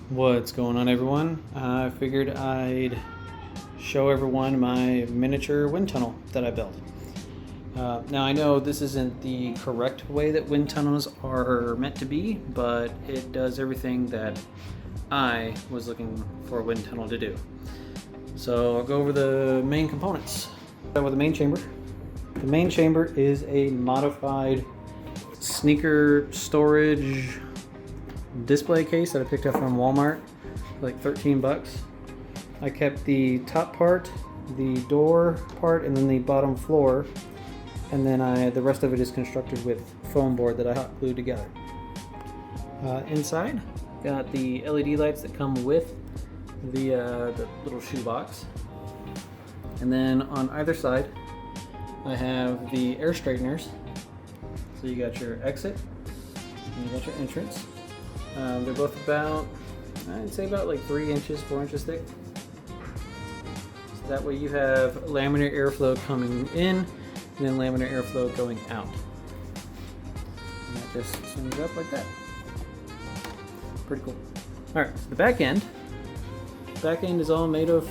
What's going on, everyone? I figured I'd show everyone my miniature wind tunnel that I built. Now, I know this isn't the correct way that wind tunnels are meant to be, but it does everything that I was looking for a wind tunnel to do. So I'll go over the main components. Start with the main chamber. The main chamber is a modified sneaker storage display case that I picked up from Walmart for like 13 bucks. I kept the top part, the door part, and then the bottom floor, and then the rest of it is constructed with foam board that I hot glued together. Inside, got the LED lights that come with the little shoebox, and then on either side I have the air straighteners. So you got your exit and you got your entrance. They're both about, I'd say about like 3 inches, 4 inches thick. So that way you have laminar airflow coming in and then laminar airflow going out. And that just swings up like that. Pretty cool. Alright, so the back end is all made of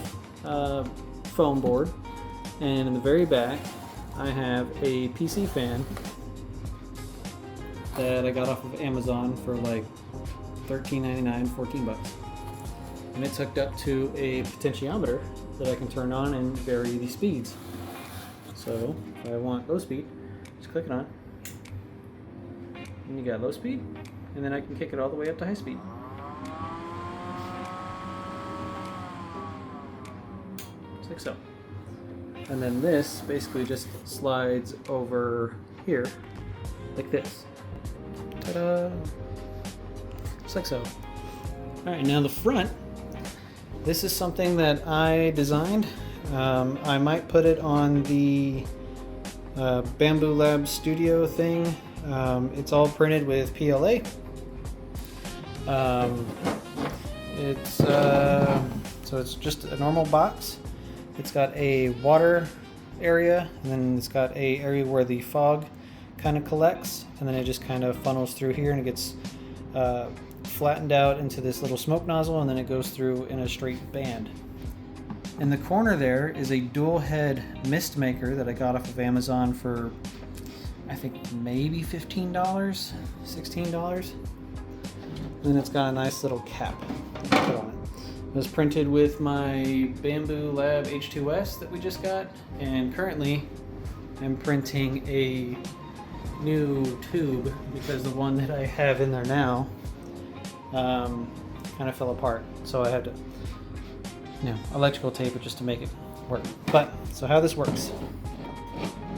foam board, and in the very back I have a PC fan that I got off of Amazon for like $13.99, 14 bucks. And it's hooked up to a potentiometer that I can turn on and vary the speeds. So if I want low speed, just click it on. And you got low speed, and then I can kick it all the way up to high speed. Just like so. And then this basically just slides over here like this. Ta-da! Just like so. Alright, now the front. This is something that I designed. I might put it on the Bamboo Lab Studio thing. It's all printed with PLA. So it's just a normal box. It's got a water area, and then it's got a area where the fog kind of collects, and then it just kind of funnels through here and it gets flattened out into this little smoke nozzle, and then it goes through in a straight band. In the corner there is a dual head mist maker that I got off of Amazon for I think maybe $15, $16. And then it's got a nice little cap put on it. It was printed with my Bamboo Lab H2S that we just got, and currently I'm printing a new tube because the one that I have in there now kind of fell apart, so I had to electrical tape it just to make it work. But so how this works,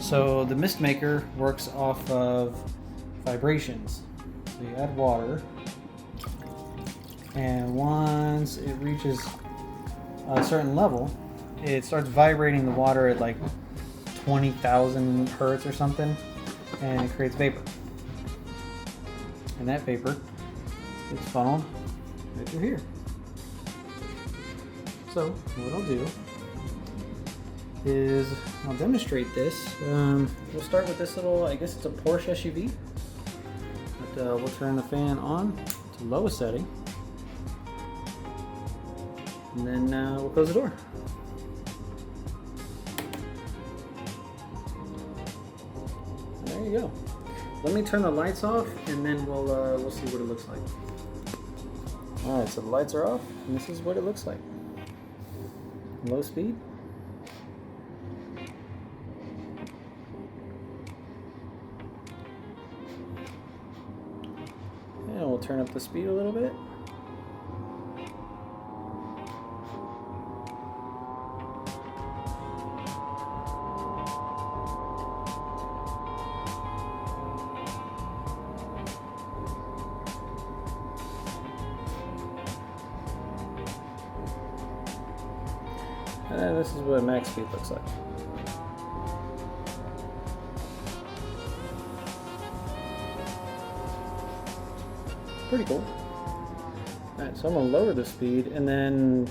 so the mist maker works off of vibrations. So you add water, and once it reaches a certain level it starts vibrating the water at like 20,000 hertz or something, and it creates vapor. And that vapor gets funneled right through here. So what I'll do is I'll demonstrate this. We'll start with this little, I guess it's a Porsche SUV. But we'll turn the fan on to lowest setting. And then we'll close the door. There you go. Let me turn the lights off, and then we'll see what it looks like. All right, so the lights are off, and this is what it looks like. Low speed. And we'll turn up the speed a little bit. And this is what max speed looks like. Pretty cool. Alright, so I'm going to lower the speed, and then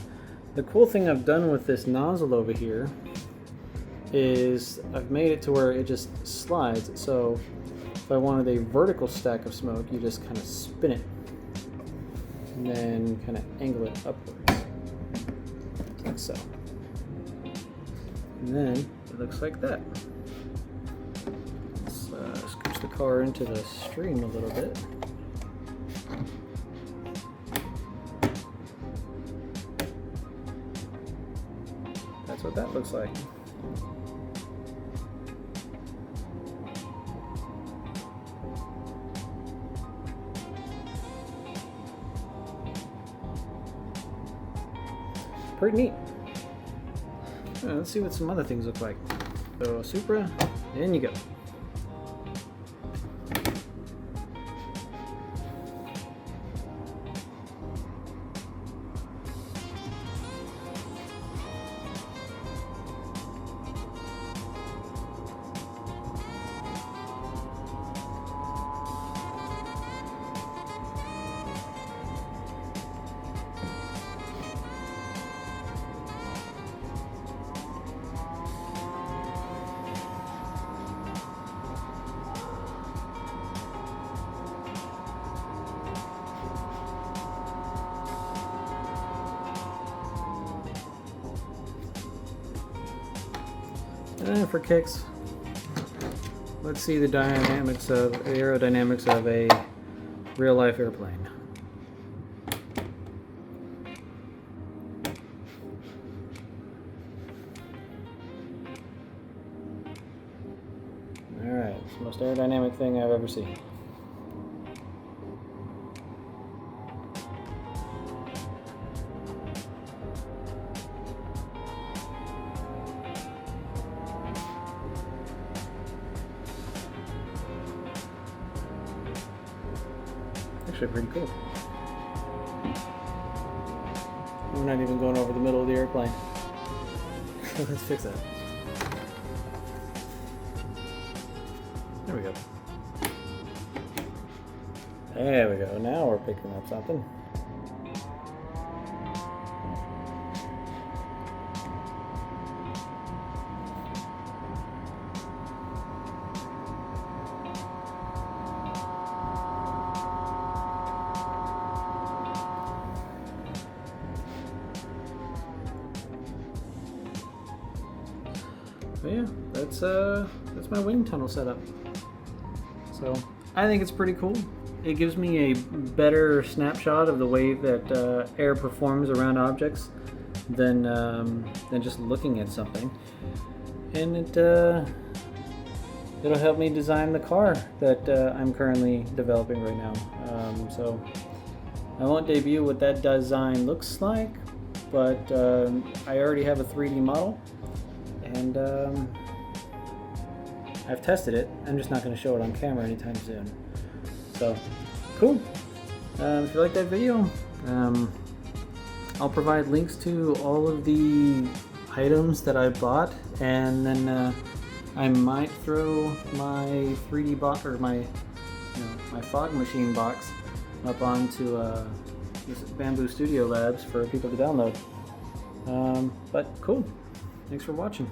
the cool thing I've done with this nozzle over here is I've made it to where it just slides. So if I wanted a vertical stack of smoke, you just kind of spin it. and then kind of angle it upwards, like so. And then it looks like that. Let's scooch the car into the stream a little bit. That's what that looks like. Pretty neat. Let's see what some other things look like. So Supra, in you go. And for kicks, let's see the aerodynamics of a real-life airplane. All right, it's the most aerodynamic thing I've ever seen. Actually pretty cool. We're not even going over the middle of the airplane. Let's fix that. There we go. There we go. Now we're picking up something. But yeah, that's my wind tunnel setup. So I think it's pretty cool. It gives me a better snapshot of the way that air performs around objects than just looking at something. And it'll help me design the car that I'm currently developing right now. So I won't debut what that design looks like, but I already have a 3D model. And I've tested it. I'm just not going to show it on camera anytime soon. So, cool. If you like that video, I'll provide links to all of the items that I bought, and then I might throw my 3D box or my fog machine box up onto this Bamboo Studio Labs for people to download. But cool. Thanks for watching.